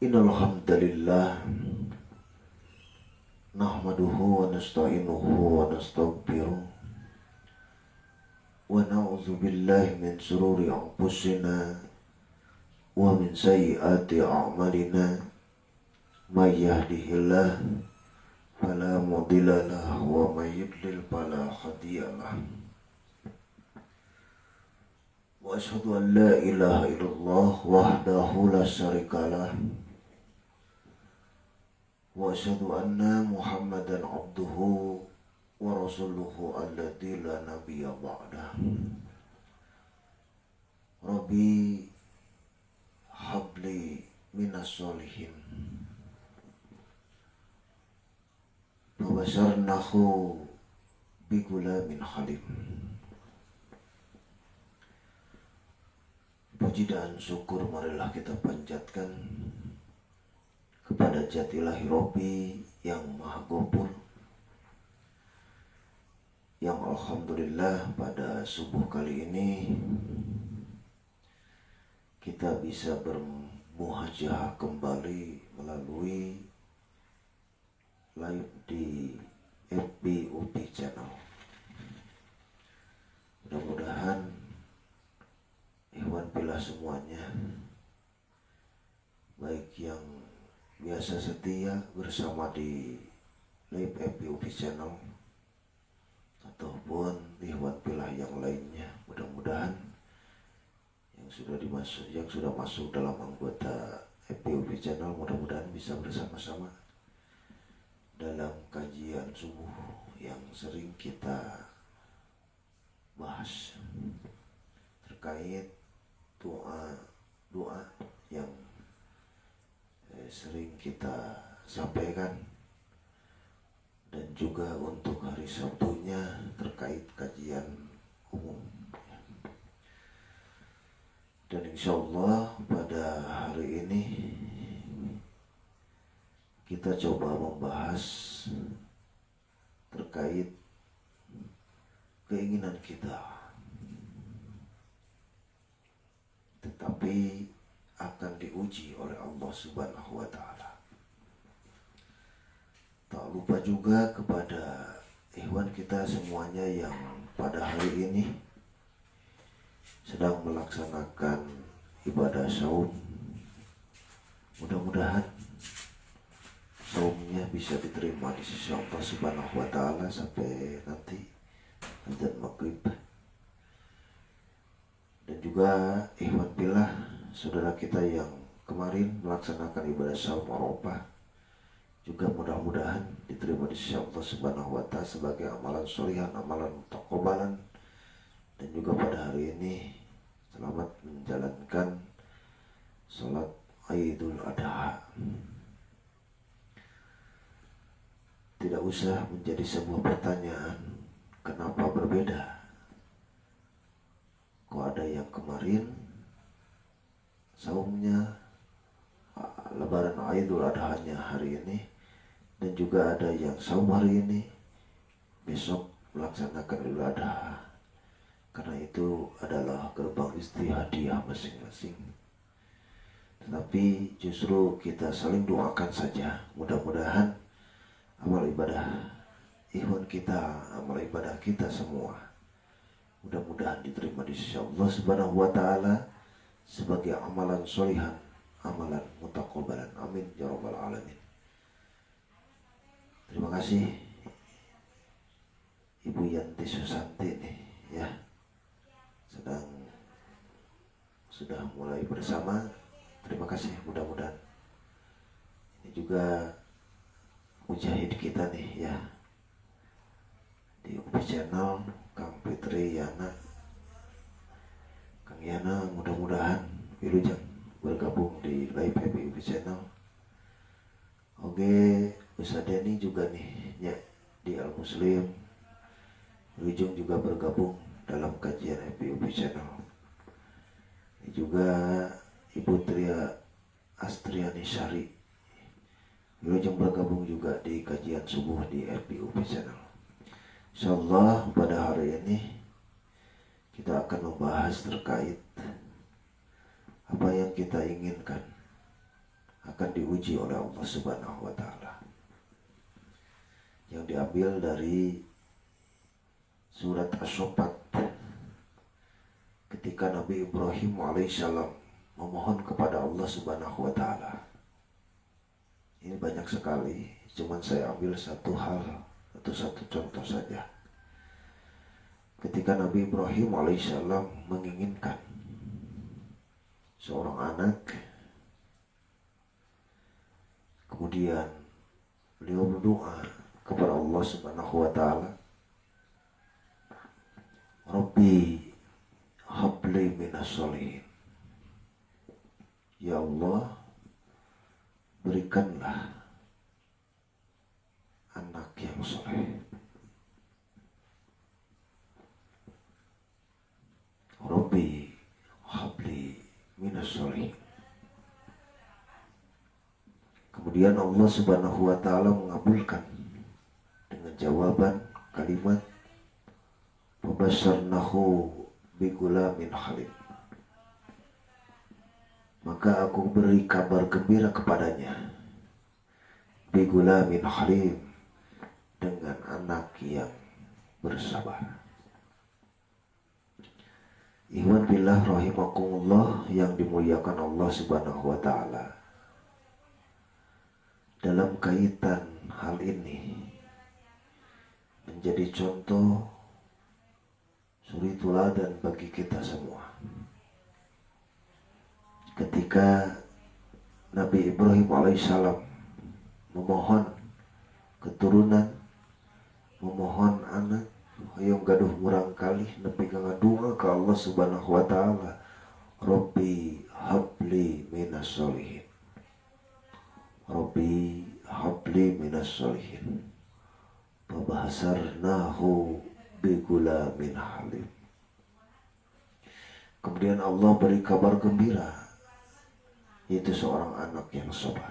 Innal hamdalillah nahmaduhu wa nasta'inuhu wa nastaghfiruh wa na'udzu billahi min shururi anfusina wa min sayyiati a'malina may yahdihillahu fala mudilla lahu wa may yudlil fala hadiya lahu. Wa asyhadu an la ilaha illallah wahdahu la syarikalah wa asyhadu anna Muhammadan abduhu wa rasuluhu alladzi la nabiyya ba'dah. Rabbi habli minas sholihin wa basharnahu bi gulamin halim. Puji dan syukur marilah kita panjatkan kepada Jatilahi Robbi yang Maha Gopur, yang alhamdulillah pada subuh kali ini kita bisa bermuhajah kembali melalui live di FB UPI Channel. Mudah-mudahan ikhwan pilih semuanya, baik yang biasa setia bersama di live FB UPI Channel ataupun ikhwan pilih yang lainnya, mudah-mudahan yang sudah masuk dalam anggota FB UPI Channel mudah-mudahan bisa bersama-sama dalam kajian subuh yang sering kita bahas terkait doa yang sering kita sampaikan, dan juga untuk hari Sabtunya terkait kajian umum. Dan insya Allah pada hari ini kita coba membahas terkait keinginan kita, tetapi akan diuji oleh Allah Subhanahu wa Ta'ala. Tak lupa juga kepada ikhwan kita semuanya yang pada hari ini sedang melaksanakan ibadah saum, mudah-mudahan saumnya bisa diterima di sisi Allah Subhanahu wa Ta'ala sampai nanti azan maghrib. Dan juga ikhwan billah, saudara kita yang kemarin melaksanakan ibadah saum Arafah juga mudah-mudahan diterima di sisi Allah Subhanahu wa Ta'ala sebagai amalan sholihan, amalan taqabbalan. Dan juga pada hari ini selamat menjalankan salat Idul Adha. Tidak usah menjadi sebuah pertanyaan kenapa berbeda. Kok ada yang kemarin saumnya Lebaran Idul Adha-nya hari ini, dan juga ada yang saum hari ini, besok melaksanakan Idul Adha. Karena itu adalah gerbang istihadiyah masing-masing. Tetapi justru kita saling doakan saja, mudah-mudahan amal ibadah ikhwan kita, amal ibadah kita semua mudah-mudahan diterima di sisi Allah Subhanahu wa Ta'ala sebagai amalan sholihan, amalan mutaqabbalan. Amin ya rabbal alamin. Terima kasih Ibu Yanti Susanti nih ya, sudah mulai bersama. Terima kasih, mudah-mudahan ini juga mujahid kita nih ya di UPI Channel, Kang Fitri Yana, Kang Yana, mudah-mudahan wilujeng bergabung di live FB UPI Channel. Oke, Ustaz Denny juga nih ya di Al Muslim, wilujeng juga bergabung dalam kajian FB UPI Channel. Ini juga Ibu Tria Astriani Syari, wilujeng bergabung juga di kajian subuh di FB UPI Channel. Insyaallah pada hari ini kita akan membahas terkait apa yang kita inginkan akan diuji oleh Allah Subhanahu wa taala. Yang diambil dari surat Asy-Syaffat ketika Nabi Ibrahim alaihissalam memohon kepada Allah Subhanahu wa taala. Ini banyak sekali, cuman saya ambil satu hal atau satu contoh saja. Ketika Nabi Ibrahim alaihissalam menginginkan seorang anak, kemudian beliau berdoa kepada Allah Subhanahu wa taala, Rabbi habli minas sholihin. Ya Allah, berikanlah anak yang soleh. Rabbi habli minas sholihin. Kemudian Allah Subhanahu wa taala mengabulkan dengan jawaban kalimat fabasyarnahu bigulamin halim. Maka aku beri kabar gembira kepadanya bigulamin halim, dengan anak yang bersabar. Ikhwan billah rahimakumullah yang dimuliakan Allah Subhanahu wa taala. Dalam kaitan hal ini menjadi contoh suri teladan bagi kita semua. Ketika Nabi Ibrahim alaihissalam memohon keturunan, memohon anak, hayang gaduh murang kali nepi ka ngadua ka Allah Subhanahu wa taala, Rabbi habli minas sholihin. Rabbi habli minas sholihin. Fabahasarnahu bigulamin halim. Kemudian Allah beri kabar gembira, yaitu seorang anak yang sabar.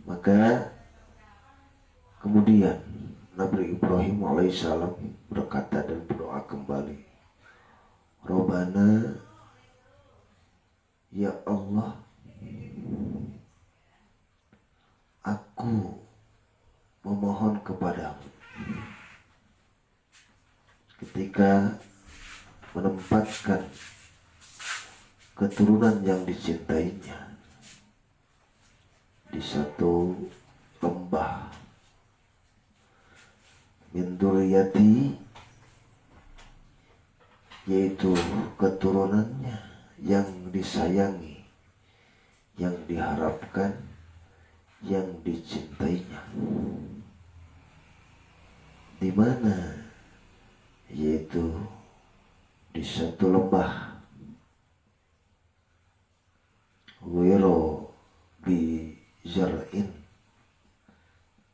Maka kemudian Nabi Ibrahim alaihissalam berkata dan berdoa kembali, Rabbana, ya Allah, aku memohon kepadamu ketika menempatkan keturunan yang dicintainya di satu lembah min dzurriyyati, yaitu keturunannya yang disayangi, yang diharapkan, yang dicintainya. Di mana? Yaitu di satu lembah, wiro bi zar'in,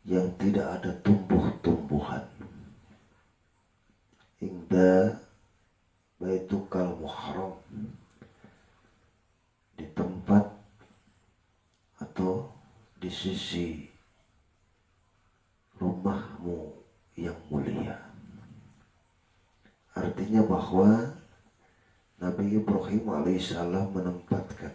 yang tidak ada tumbuh-tumbuhan, inda baitukal muharram, di tempat atau di sisi rumahmu yang mulia. Artinya bahwa Nabi Ibrahim alaihissalam menempatkan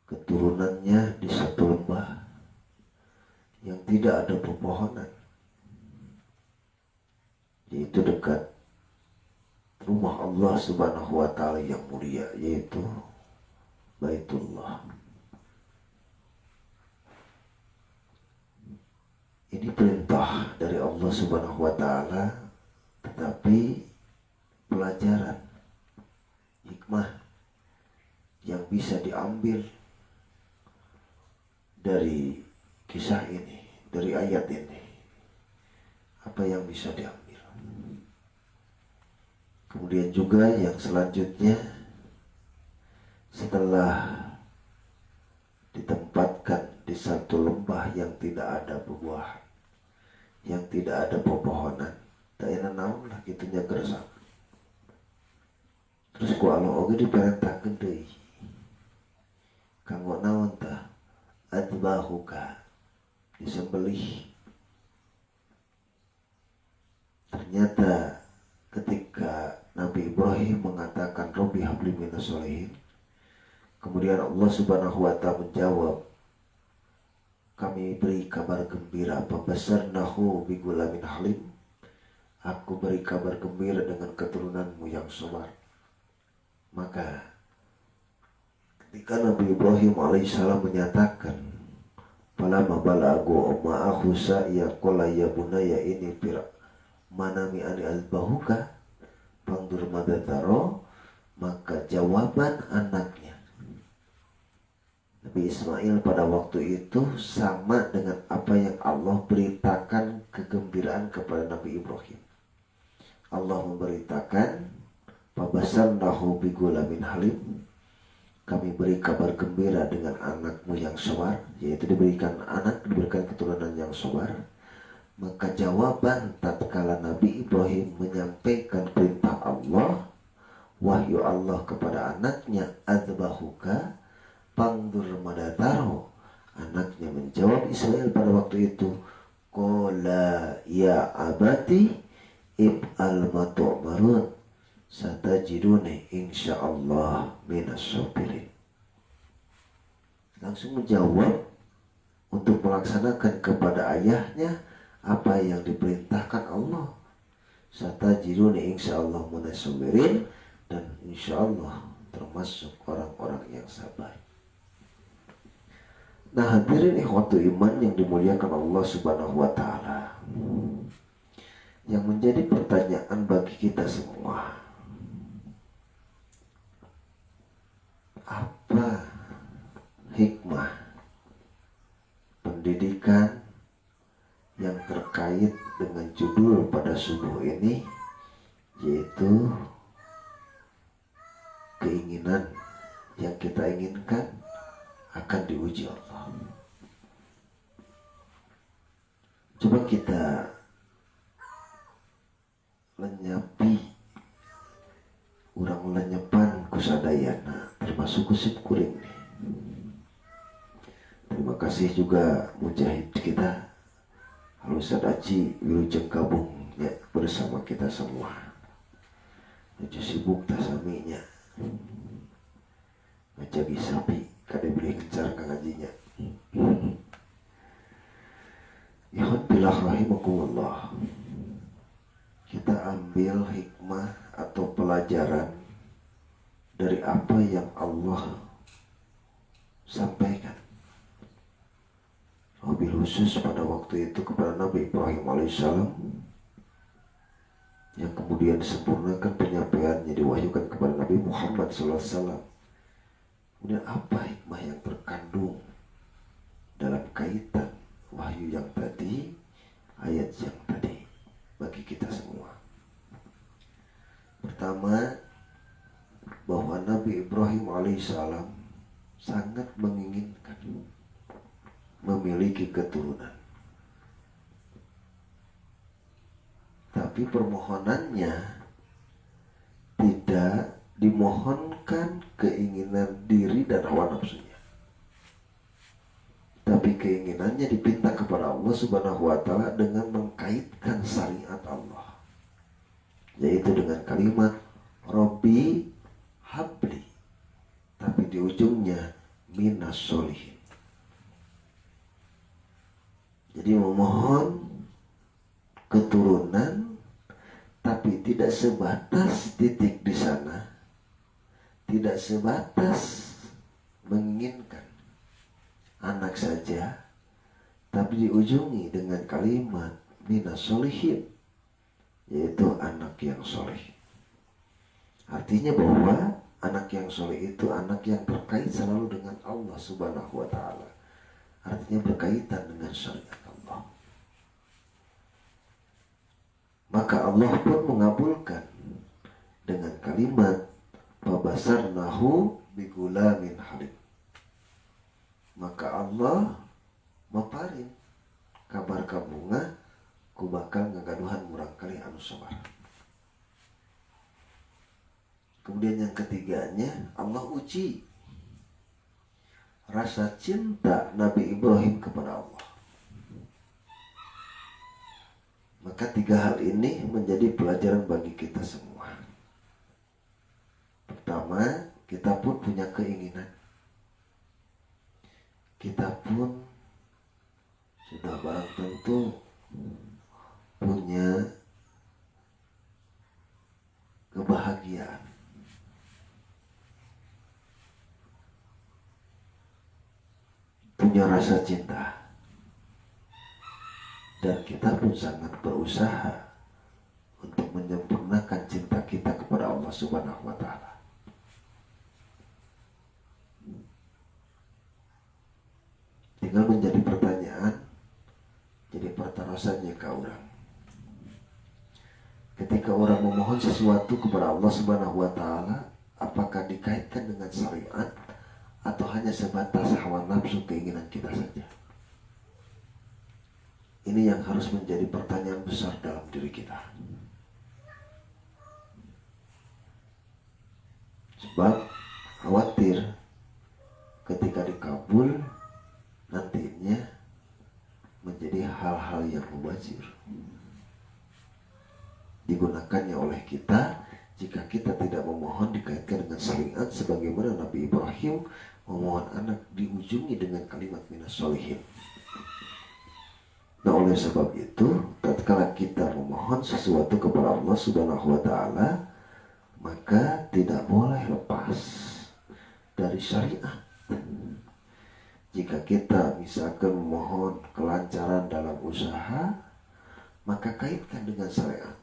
keturunannya di satu lembah yang tidak ada pepohonan, yaitu dekat rumah Allah Subhanahu wa taala yang mulia, yaitu Baitullah. Ini perintah dari Allah Subhanahu wa taala, tetapi pelajaran hikmah yang bisa diambil dari kisah ini, dari ayat ini, apa yang bisa diambil? Kemudian juga yang selanjutnya, setelah ditempatkan di satu lembah yang tidak ada buah, yang tidak ada pepohonan, tak enak naon lah gitunya gersang. Terus ku Allah oge diperintahkeun deui, kanggo naon tah? Adbahuka, disembelih. Ternyata ketika Nabi Nabi Ibrahim mengatakan Rabbi habli minas sholihin. Kemudian Allah Subhanahu wa ta'ala menjawab, kami beri kabar gembira, fabasharnahu bigulamin halim. Aku beri kabar gembira dengan keturunanmu yang sabar. Maka ketika Nabi Ibrahim alaihissalam menyatakan, falamma balagu ma'ahu sa'iya qala ya bunayya ini fir manami ani azbahuka fangdur madataro. Maka jawaban anaknya Nabi Ismail pada waktu itu sama dengan apa yang Allah beritakan kegembiraan kepada Nabi Ibrahim. Allah memberitakan, fabasharnahu bigulamin halim. Kami beri kabar gembira dengan anakmu yang sabar, yaitu diberikan keturunan yang sabar. Maka jawaban tatkala Nabi Ibrahim menyampaikan perintah Allah, wahyu Allah kepada anaknya, adzbahuka pangdur madataro. Anaknya menjawab Ismail pada waktu itu, qala ya abati ib'al ma tu'marun satajiduni insyaallah minas sabirin. Langsung menjawab untuk melaksanakan kepada ayahnya apa yang diperintahkan Allah. Satajiduni insyaallah minas sabirin, dan insyaallah termasuk orang-orang yang sabar. Nah, hadirin ikhwatu iman yang dimuliakan Allah Subhanahu wa ta'ala, yang menjadi pertanyaan bagi kita semua, apa hikmah pendidikan yang terkait dengan judul pada subuh ini, yaitu keinginan yang kita inginkan akan diuji Allah. Coba kita lenyapi urang lenyepan kusadayana, termasuk kusip kuring. Terima kasih juga mujahid kita Ustaz Aji Wilujeng Kabung ya, bersama kita semua. Nuju sibuk tasaminya ngajagi sapi kada beli kencar ngajinya. Ikhwan billah rahimakumullah. Kita ambil hikmah atau pelajaran dari apa yang Allah sampaikan, wabil khusus pada waktu itu kepada Nabi Ibrahim alaihissalam, yang kemudian disempurnakan penyampaiannya, diwahyukan kepada Nabi Muhammad SAW. Kemudian apa hikmah yang terkandung dalam kaitan wahyu yang tadi, ayat yang tadi bagi kita semua? Pertama, bahwa Nabi Ibrahim alaihissalam sangat menginginkan memiliki keturunan, tapi permohonannya tidak dimohonkan keinginan diri dan hawa nafsunya, tapi keinginannya dipinta kepada Allah Subhanahu wa ta'ala dengan mengkaitkan syariat Allah, yaitu dengan kalimat Rabbi habli, tapi di ujungnya minas sholihin. Jadi memohon keturunan, tapi tidak sebatas titik di sana, tidak sebatas menginginkan anak saja, tapi diujungi dengan kalimat minas sholihin, yaitu anak yang soleh. Artinya bahwa anak yang soleh itu anak yang terkait selalu dengan Allah Subhanahu wa ta'ala, artinya berkaitan dengan syariat Allah. Maka Allah pun mengabulkan dengan kalimat fabasharnahu bigulamin halim. Maka Allah meparing kabar kabunga ku bakal ngagaduhan murang kali anu sabar. Kemudian yang ketiganya, Allah uji rasa cinta Nabi Ibrahim kepada Allah. Maka tiga hal ini menjadi pelajaran bagi kita semua. kita pun punya keinginan, kita pun sudah barang tentu punya kebahagiaan, punya rasa cinta, dan kita pun sangat berusaha untuk menyempurnakan cinta kita kepada Allah Subhanahu wa Ta'ala. Tinggal menjadi pertanyaan, jadi pertarasannya ke orang. Ketika orang memohon sesuatu kepada Allah Subhanahu wa Ta'ala, apakah dikaitkan dengan syariat atau hanya sebatas hawa nafsu keinginan kita saja? Ini yang harus menjadi pertanyaan besar dalam diri kita. Sebab khawatir ketika dikabul nantinya menjadi hal-hal yang mubazir, digunakannya oleh kita jika kita tidak memohon dikaitkan dengan syariat, sebagaimana Nabi Ibrahim memohon anak diujungi dengan kalimat minas sholihin. Nah, oleh sebab itu, tatkala kita memohon sesuatu kepada Allah Subhanahu wa Ta'ala, maka tidak boleh lepas dari syariat. Jika kita misalkan memohon kelancaran dalam usaha, maka kaitkan dengan syariat.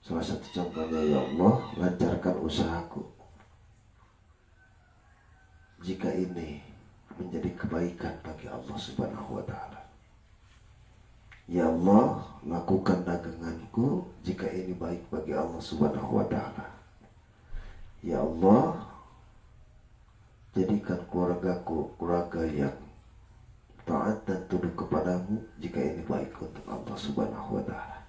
Salah satu contohnya, ya Allah, lancarkan usahaku. Jika ini menjadi kebaikan bagi Allah Subhanahu wa Ta'ala. Ya Allah, lakukan daganganku jika ini baik bagi Allah Subhanahu wa Ta'ala. Ya Allah, jadikan keluargaku keluarga yang taat dan tunduk kepadamu jika ini baik untuk Allah Subhanahu wa Ta'ala.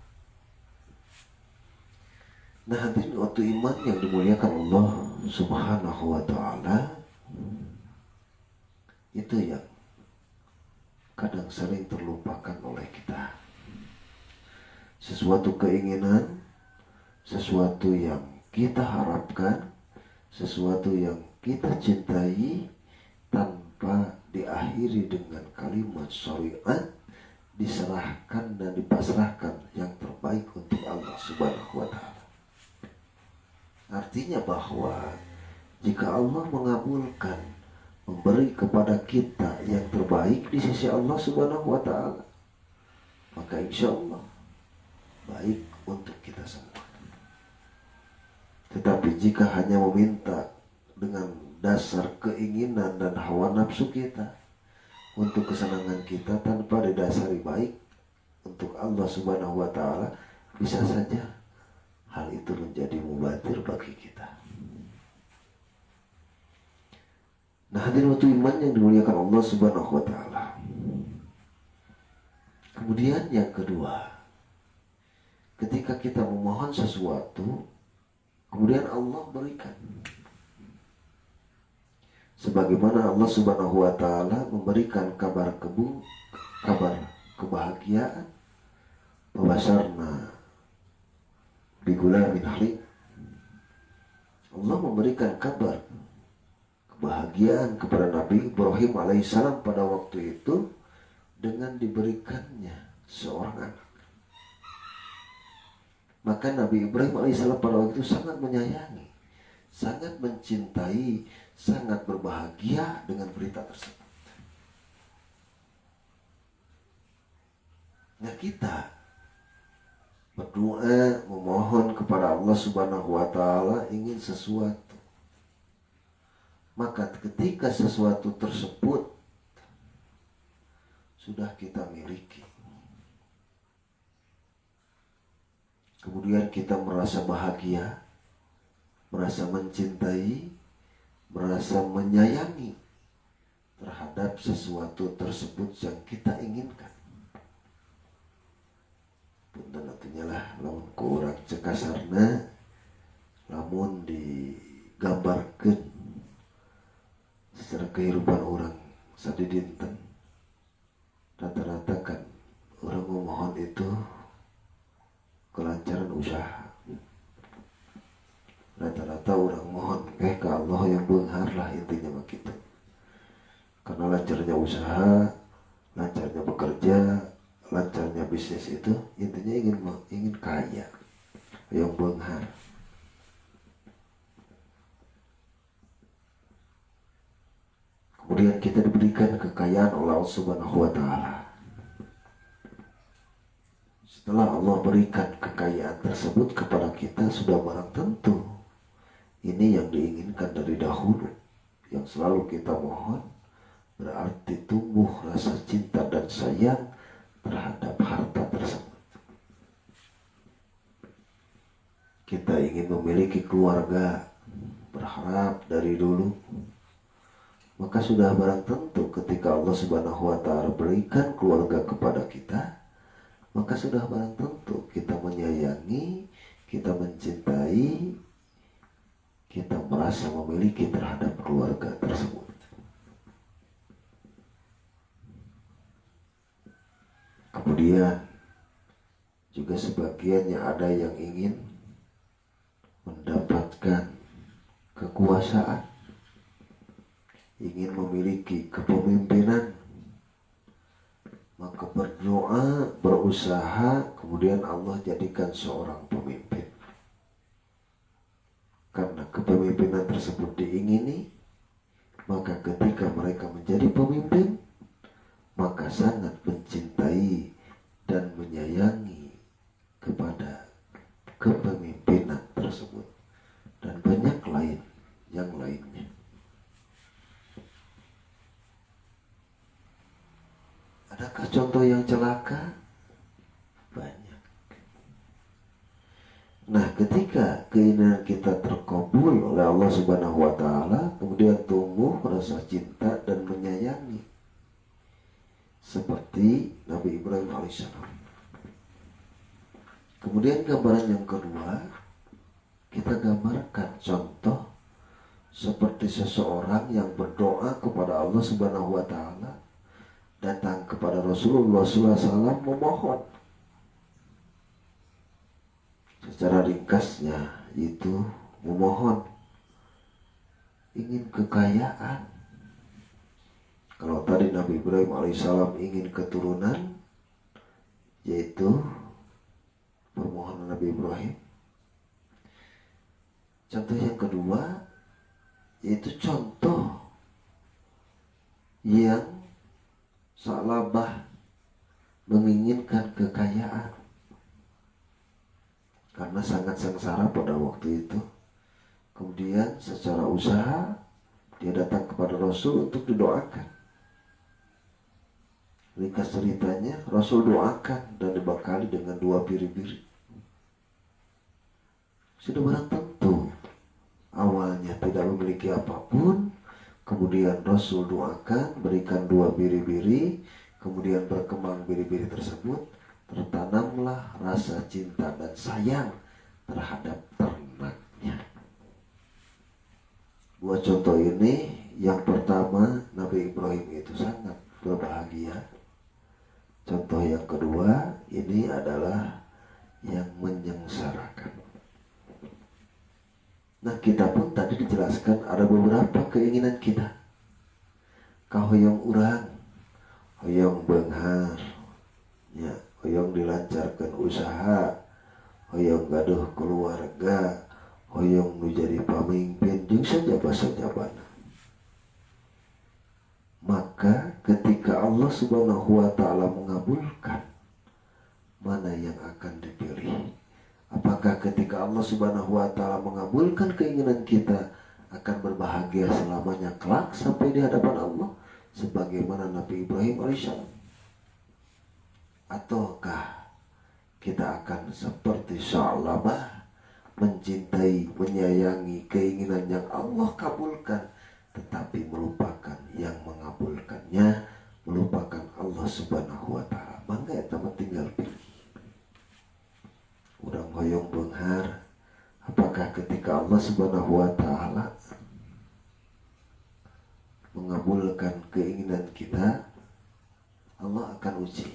Nah, hadirin waktu iman yang dimuliakan Allah Subhanahu wa Ta'ala, itu yang kadang sering terlupakan oleh kita. Sesuatu keinginan, sesuatu yang kita harapkan, sesuatu yang kita cintai, tanpa diakhiri dengan kalimat syariat, diserahkan dan dipasrahkan yang terbaik untuk Allah Subhanahu wa Ta'ala. Artinya bahwa jika Allah mengabulkan, memberi kepada kita yang terbaik di sisi Allah Subhanahu wa Ta'ala, maka insya Allah baik untuk kita semua. Tetapi jika hanya meminta dengan dasar keinginan dan hawa nafsu kita untuk kesenangan kita tanpa didasari baik untuk Allah Subhanahu wa Ta'ala, bisa saja hal itu menjadi mubazir bagi kita. Nah, hadirin waktu iman yang dimuliakan Allah Subhanahu wa Ta'ala. Kemudian yang kedua, ketika kita memohon sesuatu, kemudian Allah berikan. Sebagaimana Allah Subhanahu wa Ta'ala memberikan kabar kebahagiaan, pabasharna bigulamin halim. Allah memberikan kabar kebahagiaan kepada Nabi Ibrahim alaihissalam pada waktu itu dengan diberikannya seorang anak. Maka Nabi Ibrahim alaihissalam pada waktu itu sangat menyayangi, sangat mencintai, sangat berbahagia dengan berita tersebut. Nah, kita berdoa memohon kepada Allah Subhanahu wa Ta'ala ingin sesuatu, maka ketika sesuatu tersebut sudah kita miliki, kemudian kita merasa bahagia, merasa mencintai, merasa menyayangi terhadap sesuatu tersebut yang kita inginkan. Punten atunya lah lamun ku urang cekasarna, lamun digambarkeun secara kehidupan orang sadidinten, rata-rata kan orang memohon itu kelancaran usaha, rata-rata orang mohon ke Allah yang beunghar lah, intinya mah gitu. Karena lancarnya usaha, lancarnya bekerja, lancarnya bisnis itu intinya ingin kaya yang beunghar. Kemudian kita diberikan kekayaan oleh Allah Subhanahu wa taala. Setelah Allah berikan kekayaan tersebut kepada kita, sudah barang tentu ini yang diinginkan dari dahulu, yang selalu kita mohon, berarti tumbuh rasa cinta dan sayang terhadap harta tersebut. Kita ingin memiliki keluarga, berharap dari dulu, maka sudah barang tentu ketika Allah Subhanahu wa taala berikan keluarga kepada kita, maka sudah barang tentu kita menyayangi, kita mencintai, kita merasa memiliki terhadap keluarga tersebut. Kemudian juga sebagiannya ada yang ingin mendapatkan kekuasaan, ingin memiliki kepemimpinan, maka berdoa, berusaha, kemudian Allah jadikan seorang pemimpin. Karena kepemimpinan tersebut diingini, maka ketika mereka menjadi pemimpin, maka sangat mencintai dan menyayangi kepada kepemimpinan tersebut, dan banyak yang lainnya. Adakah contoh yang celaka? Banyak. Nah, ketika keinginan kita terkabul oleh Allah Subhanahu wa taala, kemudian tumbuh rasa cinta dan menyayangi. Seperti Nabi Ibrahim alaihissalam. Kemudian gambaran yang kedua, kita gambarkan contoh seperti seseorang yang berdoa kepada Allah Subhanahu wa taala, datang kepada Rasulullah SAW memohon. Secara ringkasnya itu memohon ingin kekayaan. Kalau tadi Nabi Ibrahim alaihissalam ingin keturunan, yaitu permohonan Nabi Ibrahim. Contoh yang kedua, yaitu contoh yang Sa'labah menginginkan kekayaan karena sangat sengsara pada waktu itu. Kemudian secara usaha dia datang kepada Rasul untuk didoakan. Ringkas ceritanya, Rasul doakan dan dibekali dengan 2 biri-biri. Sudah barang tentu awalnya tidak memiliki apapun, kemudian Rasul doakan, berikan 2 biri-biri, kemudian berkembang biri-biri tersebut, tertanamlah rasa cinta dan sayang terhadap ternaknya. 2 contoh ini, yang pertama Nabi Ibrahim itu sangat berbahagia. Contoh yang kedua ini adalah yang menyengsarakan. Nah, kita pun tadi dijelaskan ada beberapa keinginan kita. Kahoyong urang, hoyong beunghar, ya, hoyong dilancarkan usaha, hoyong gaduh keluarga, hoyong nu jadi pamimpin, jeung sajaba-sajabana. Maka ketika Allah Subhanahu wa taala mengabulkan, mana yang akan dipilih? Apakah ketika Allah Subhanahu wa taala mengabulkan keinginan kita akan berbahagia selamanya kelak sampai di hadapan Allah sebagaimana Nabi Ibrahim alaihissalam? Ataukah kita akan seperti Sa'labah, mencintai, menyayangi keinginan yang Allah kabulkan, tetapi melupakan yang mengabulkannya, melupakan Allah Subhanahu wa taala? Mangga eta mah tinggal pilih. Urang hoyong beunghar, apakah ketika Allah Subhanahu wa taala mengabulkan keinginan kita, Allah akan uji.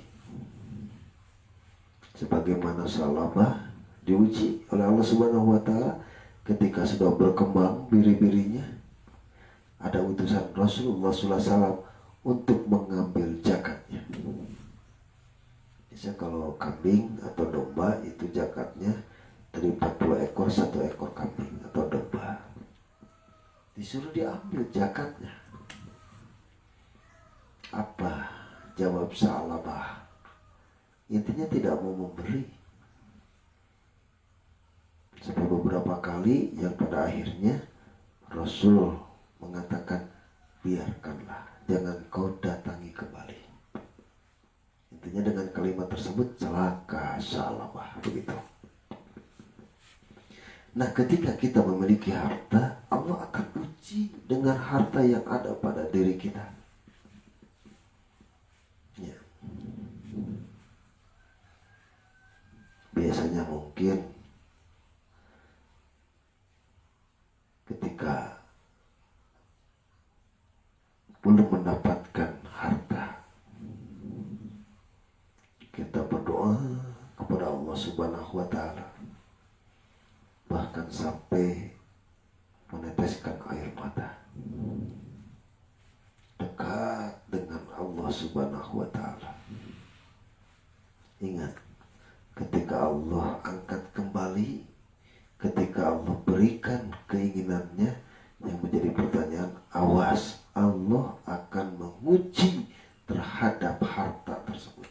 Sebagaimana Sa'labah diuji oleh Allah Subhanahu wa taala ketika sudah berkembang biri-birinya, ada utusan Rasulullah SAW untuk mengambil zakatnya. Bisa kalau kambing atau domba itu zakatnya dari 40 ekor 1 ekor kambing atau domba. Disuruh diambil zakatnya. Apa jawab Sa'labah? Intinya tidak mau memberi. Sampai beberapa kali yang pada akhirnya Rasul mengatakan, biarkanlah, jangan kau datangi kembali. Intinya dengan kalimat tersebut, celaka Sa'labah, begitu. Nah, ketika kita memiliki harta, Allah akan uji dengan harta yang ada pada diri kita. Ya. Biasanya mungkin ketika belum mendapatkan harta, kita berdoa kepada Allah Subhanahu wa Ta'ala, bahkan sampai meneteskan air mata, dekat dengan Allah Subhanahu wa Ta'ala. Ingat, ketika Allah angkat kembali, ketika Allah berikan keinginannya, yang menjadi pertanyaan, awas, Allah akan menguji terhadap harta tersebut.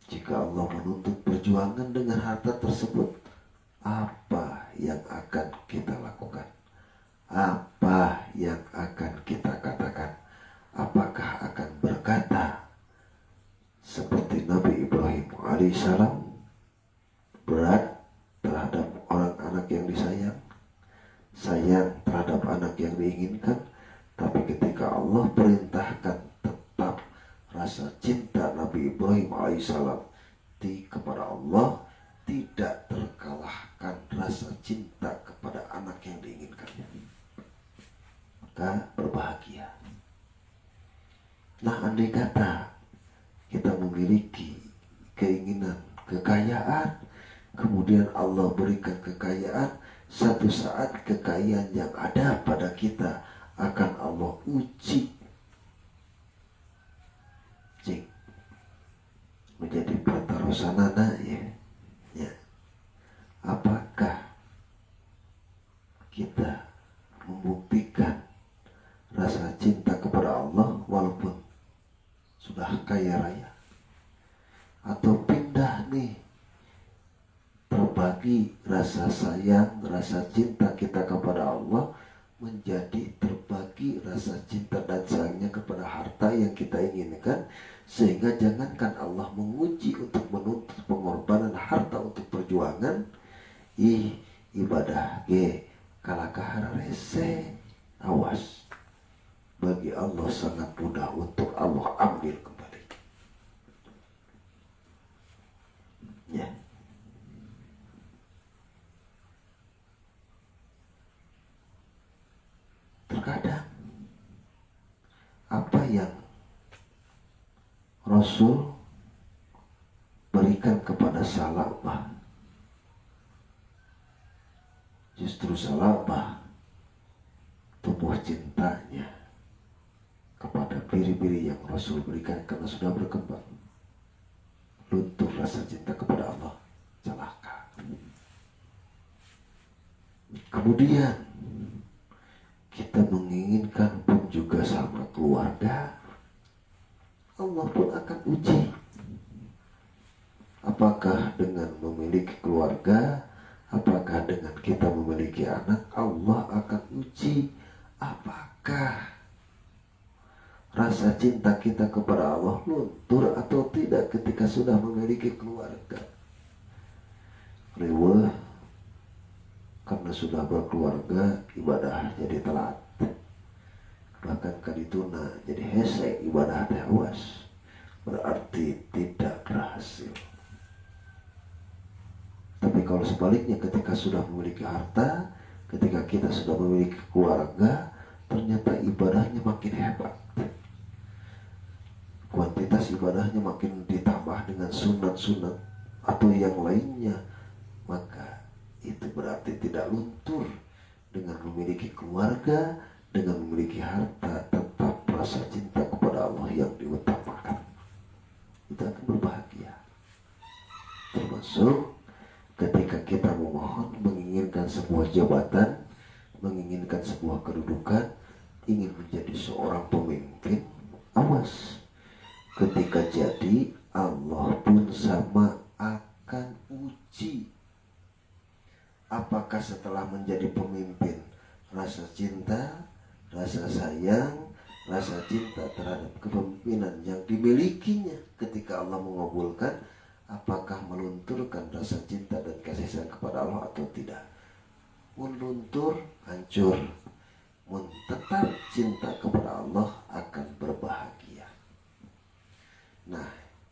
Jika Allah menuntut perjuangan dengan harta tersebut, apa yang akan kita lakukan? Apa yang akan kita katakan? Apakah akan berkata seperti Nabi Ibrahim alaihissalam, berat terhadap orang anak yang disayang, sayang terhadap anak yang diinginkan, tapi ketika Allah perintahkan, tetap rasa cinta Nabi Ibrahim alaihissalam kepada Allah tidak terkalahkan rasa cinta kepada anak yang diinginkannya. Maka berbahagia. Nah, andai kata kita memiliki keinginan kekayaan, kemudian Allah berikan kekayaan, satu saat kekayaan yang ada pada kita akan Allah uji. Cik, menjadi pratarosanana ya. Apakah kita membuktikan rasa cinta kepada Allah walaupun sudah kaya raya, atau pindah nih, terbagi rasa sayang, rasa cinta kita kepada Allah menjadi terbagi rasa cinta dan sayangnya kepada harta yang kita inginkan, sehingga jangankan Allah menguji untuk menuntut pengorbanan harta untuk perjuangan, ibadah kalakahara rese, awas, bagi Allah sangat mudah untuk Allah ambil kembali. Ya. Terkadang apa yang Rasul berikan kepada Sa'labah, justru Sa'labah tumbuh cintanya kepada biri-biri yang Rasul berikan karena sudah berkembang. Luntur rasa cinta kepada Allah, celaka. Kemudian kita menginginkan pun juga sama keluarga, Allah pun akan uji. Apakah dengan memiliki keluarga, apakah dengan kita memiliki anak, Allah akan uji apakah rasa cinta kita kepada Allah luntur atau tidak ketika sudah memiliki keluarga. Riweh karena sudah berkeluarga, ibadah jadi telat, bahkan kadituna jadi hese, ibadah teh awas, berarti tidak berhasil. Tapi kalau sebaliknya, ketika sudah memiliki harta, ketika kita sudah memiliki keluarga, ternyata ibadahnya makin hebat, kuantitas ibadahnya makin ditambah dengan sunat-sunat atau yang lainnya, maka berarti tidak luntur. Dengan memiliki keluarga, dengan memiliki harta, tetap rasa cinta kepada Allah yang diutamakan. Kita akan berbahagia. Termasuk ketika kita memohon, menginginkan sebuah jabatan, menginginkan sebuah kedudukan, ingin menjadi seorang pemimpin, awas. Ketika jadi, Allah pun sama akan uji. Apakah setelah menjadi pemimpin, rasa cinta, rasa sayang, rasa cinta terhadap kepemimpinan yang dimilikinya ketika Allah mengabulkan, apakah melunturkan rasa cinta dan kasih sayang kepada Allah atau tidak? Meluntur, hancur. Tetap cinta kepada Allah akan berbahagia. Nah,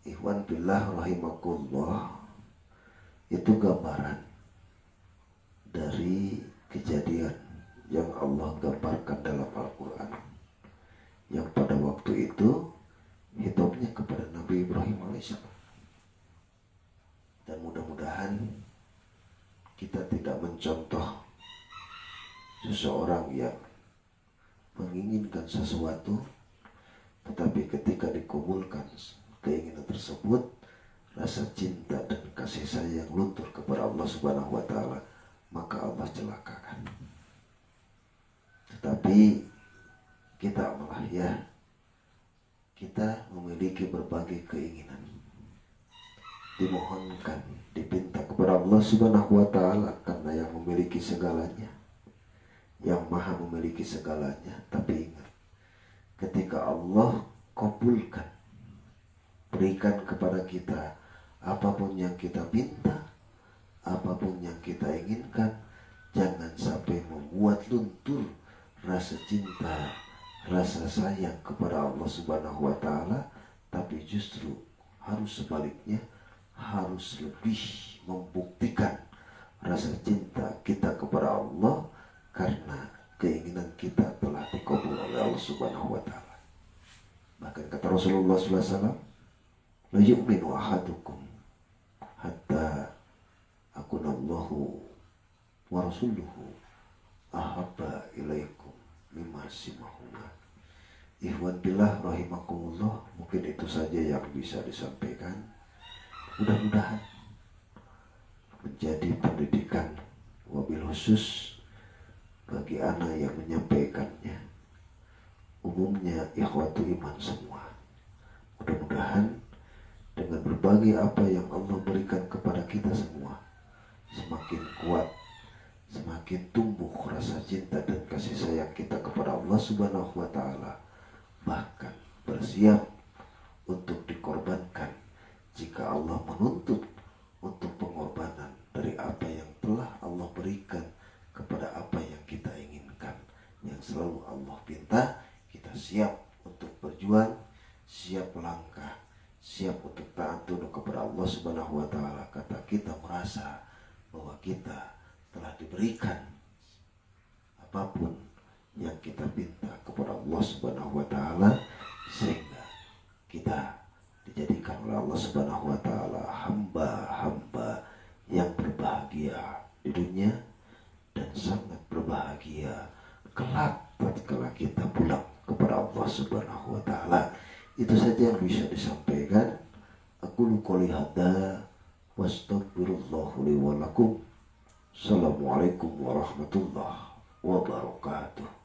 ikhwan billah rahimakumullah, itu gambaran dari kejadian yang Allah gambarkan dalam Al-Quran, yang pada waktu itu hitungnya kepada Nabi Ibrahim alaihissalam. Dan mudah-mudahan kita tidak mencontoh seseorang yang menginginkan sesuatu, tetapi ketika dikabulkan keinginan tersebut, rasa cinta dan kasih sayang luntur kepada Allah Subhanahu wa Ta'ala, maka Allah celakakan. Tetapi kita malah kita memiliki berbagai keinginan, dimohonkan, dipinta kepada Allah Subhanahu wa Ta'ala, karena yang memiliki segalanya, yang maha memiliki segalanya. Tapi ingat, ketika Allah kabulkan, berikan kepada kita apapun yang kita pinta, apapun yang kita inginkan, jangan sampai membuat luntur rasa cinta, rasa sayang kepada Allah Subhanahu wa Ta'ala, tapi justru harus sebaliknya, harus lebih membuktikan rasa cinta kita kepada Allah, karena keinginan kita telah dikabul oleh Allah Subhanahu wa Ta'ala. Bahkan kata Rasulullah SAW, la yu'minu ahadukum hatta akunallahu wa rasuluhu ahabba ilaikum mimma simahuma. Ikhwan billah rahimakumullah, mungkin itu saja yang bisa disampaikan. Mudah-mudahan menjadi pendidikan wabil khusus bagi anak yang menyampaikannya, umumnya ikhwatu iman semua. Mudah-mudahan dengan berbagai apa yang Allah berikan kepada kita semua, semakin kuat, semakin tumbuh rasa cinta dan kasih sayang kita kepada Allah Subhanahu wa Ta'ala, bahkan bersiap untuk dikorbankan jika Allah menuntut untuk pengorbanan dari apa yang telah Allah berikan kepada apa yang kita inginkan, yang selalu Allah pinta. Kita siap untuk berjuang, siap melangkah, siap untuk taat tunduk kepada Allah Subhanahu wa Ta'ala. Kata kita merasa bahwa kita telah diberikan apapun yang kita pinta kepada Allah Subhanahu wa Ta'ala, sehingga kita dijadikan oleh Allah Subhanahu wa Ta'ala hamba-hamba yang berbahagia di dunia dan sangat berbahagia kelak tatkala kita pulang kepada Allah Subhanahu wa Ta'ala. Itu saja yang bisa disampaikan. Aku qouli hadza wa astaghfirullah li wa lakum. Assalamualaikum warahmatullahi wabarakatuh.